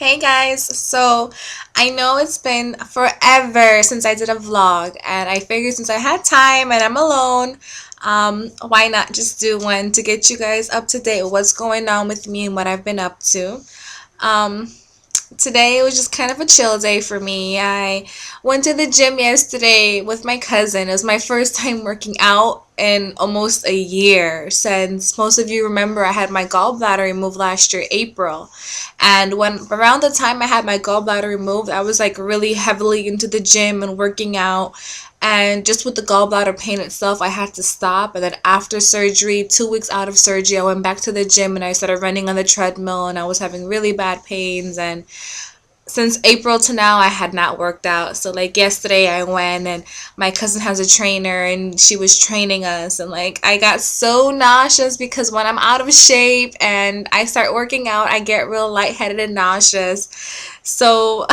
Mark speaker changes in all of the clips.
Speaker 1: Hey guys, so I know it's been forever since I did a vlog, and I figured since I had time and I'm alone, why not just do one to get you guys up to date with what's going on with me and what I've been up to. Um, Today it was just kind of a chill day for me. I went to the gym yesterday with my cousin. It was my first time working out in almost a year, since most of you remember I had my gallbladder removed last year, April. And when around the time I had my gallbladder removed, I was like really heavily into the gym and working out. And just with the gallbladder pain itself, I had to stop. And then after surgery, 2 weeks out of surgery, I went back to the gym and I started running on the treadmill, and I was having really bad pains. And since April to now, I had not worked out. So like yesterday I went, and my cousin has a trainer and she was training us, and like I got so nauseous because when I'm out of shape and I start working out, I get real lightheaded and nauseous. So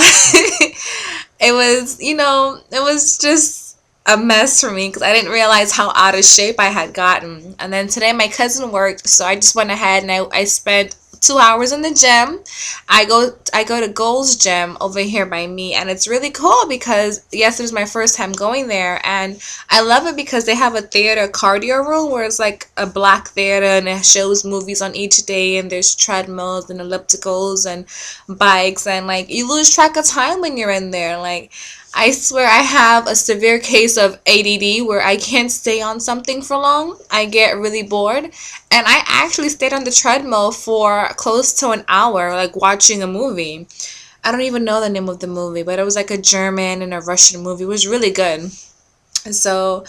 Speaker 1: it was just a mess for me because I didn't realize how out of shape I had gotten. And then today my cousin worked, so I just went ahead and I spent 2 hours in the gym. I go to Gold's Gym over here by me, and it's really cool because yes, it was my first time going there, and I love it because they have a theater cardio room where it's like a black theater and it shows movies on each day, and there's treadmills and ellipticals and bikes, and like you lose track of time when you're in there. Like I swear I have a severe case of ADD where I can't stay on something for long. I get really bored. And I actually stayed on the treadmill for close to an hour, like watching a movie. I don't even know the name of the movie, but it was like a German and a Russian movie. It was really good. And so,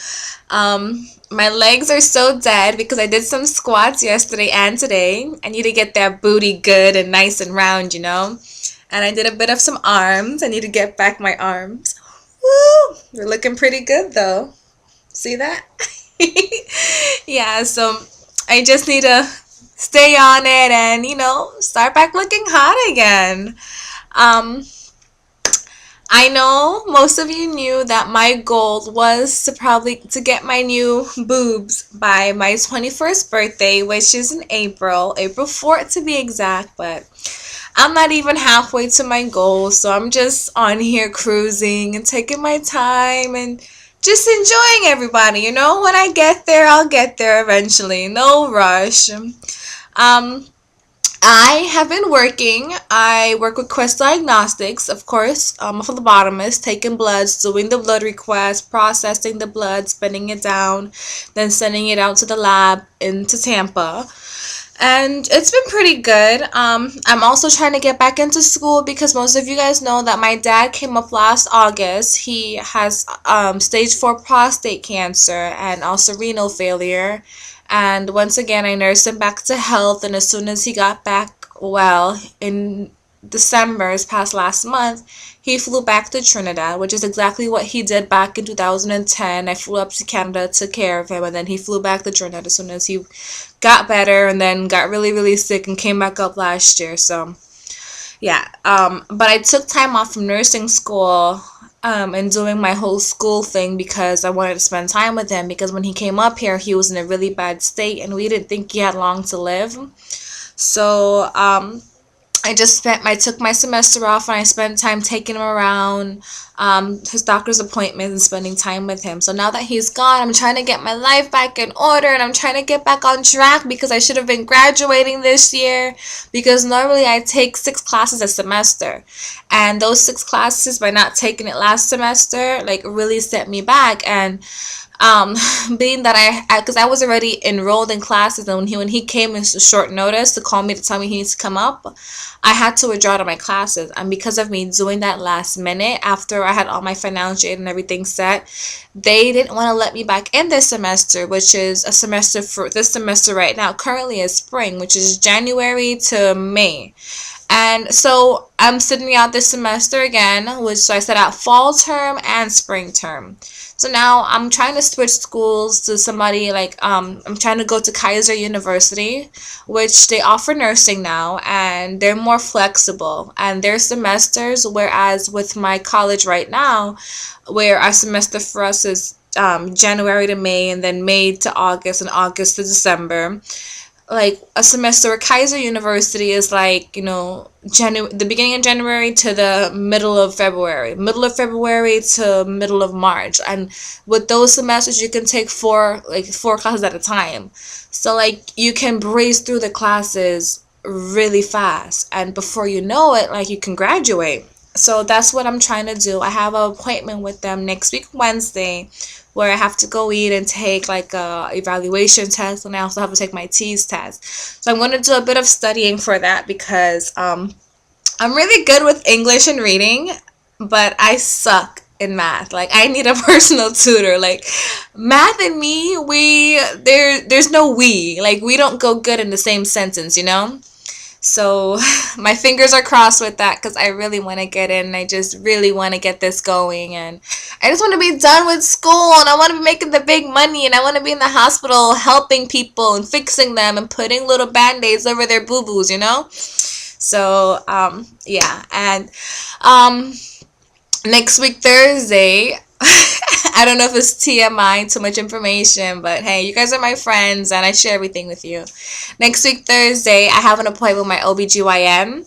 Speaker 1: my legs are so dead because I did some squats yesterday and today. I need to get that booty good and nice and round. And I did a bit of some arms. I need to get back my arms. Woo! They're looking pretty good though. See that? Yeah, so I just need to stay on it and, start back looking hot again. Um, I know most of you knew that my goal was to get my new boobs by my 21st birthday, which is in April 4th to be exact, but I'm not even halfway to my goal, so I'm just on here cruising and taking my time and just enjoying everybody. When I get there, I'll get there eventually. No rush. I have been working. I work with Quest Diagnostics, of course. I'm a phlebotomist, taking bloods, doing the blood request, processing the blood, spinning it down, then sending it out to the lab into Tampa. And it's been pretty good. I'm also trying to get back into school because most of you guys know that my dad came up last August. He has stage 4 prostate cancer and also renal failure. And once again, I nursed him back to health. And as soon as he got back well in December, as past last month, he flew back to Trinidad, which is exactly what he did back in 2010. I flew up to Canada, took care of him, and then he flew back to Trinidad as soon as he got better, and then got really, really sick and came back up last year. So, yeah. But I took time off from nursing school and doing my whole school thing because I wanted to spend time with him, because when he came up here, he was in a really bad state, and we didn't think he had long to live. So, I took my semester off and I spent time taking him around his doctor's appointments and spending time with him. So now that he's gone, I'm trying to get my life back in order, and I'm trying to get back on track because I should have been graduating this year, because normally I take 6 classes a semester, and those 6 classes, by not taking it last semester, like really set me back. And um being that because I was already enrolled in classes, and when he came in short notice to call me to tell me he needs to come up, I had to withdraw to my classes. And because of me doing that last minute after I had all my financial aid and everything set, they didn't want to let me back in this semester, which is a semester for this semester right now currently is spring, which is January to May. And so I'm sitting out this semester again, which, so I set out fall term and spring term. So now I'm trying to switch schools to somebody like, I'm trying to go to Kaiser University, which they offer nursing now, and they're more flexible and their semesters, whereas with my college right now, where our semester for us is January to May, and then May to August, and August to December. like a semester at Kaiser University is like, the beginning of January to the middle of February to middle of March. And with those semesters, you can take four classes at a time. So like you can breeze through the classes really fast, and before you know it, like you can graduate. So that's what I'm trying to do. I have an appointment with them next week Wednesday, where I have to go eat and take like a evaluation test, and I also have to take my T's test. So I'm going to do a bit of studying for that because I'm really good with English and reading, but I suck in math. Like I need a personal tutor. Like math and me, there's no we. Like we don't go good in the same sentence. So my fingers are crossed with that because I really want to get in. I just really want to get this going, and I just want to be done with school, and I want to be making the big money, and I want to be in the hospital helping people and fixing them and putting little band-aids over their boo-boos. So yeah, and um next week Thursday, I don't know if it's TMI, too much information, but hey, you guys are my friends and I share everything with you. Next week Thursday, I have an appointment with my OBGYN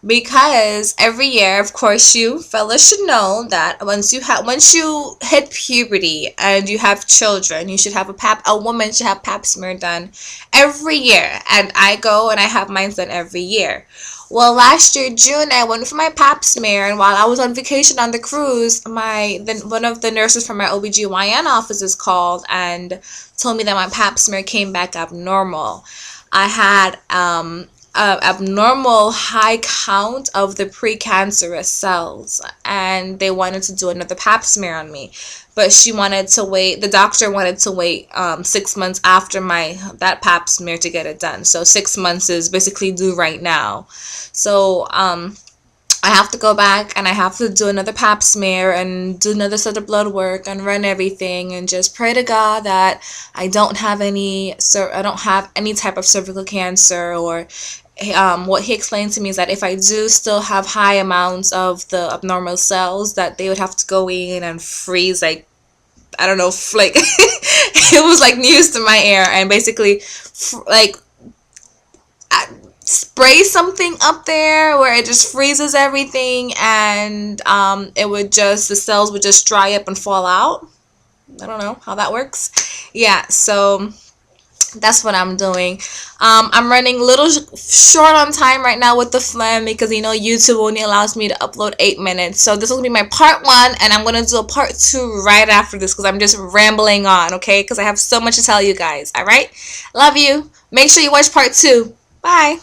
Speaker 1: because every year, of course, you fellas should know that once you hit puberty and you have children, you should have a woman should have pap smear done every year, and I go and I have mine done every year. Well, last year June, I went for my pap smear, and while I was on vacation on the cruise, one of the nurses from my OBGYN office is called and told me that my pap smear came back abnormal. I had a abnormal high count of the precancerous cells, and they wanted to do another pap smear on me, but the doctor wanted to wait 6 months after that pap smear to get it done. So 6 months is basically due right now. So I have to go back and I have to do another pap smear and do another set of blood work and run everything and just pray to God that I don't have any type of cervical cancer. Or what he explained to me is that if I do still have high amounts of the abnormal cells, that they would have to go in and freeze, like, I don't know, like it was like news to my ear, and basically like spray something up there where it just freezes everything, and the cells would just dry up and fall out. I don't know how that works. Yeah, so that's what I'm doing. I'm running a little short on time right now with the phlegm because YouTube only allows me to upload 8 minutes. So this will be my part 1, and I'm gonna do a part 2 right after this because I'm just rambling on, okay? Because I have so much to tell you guys. All right, love you. Make sure you watch part 2. Bye.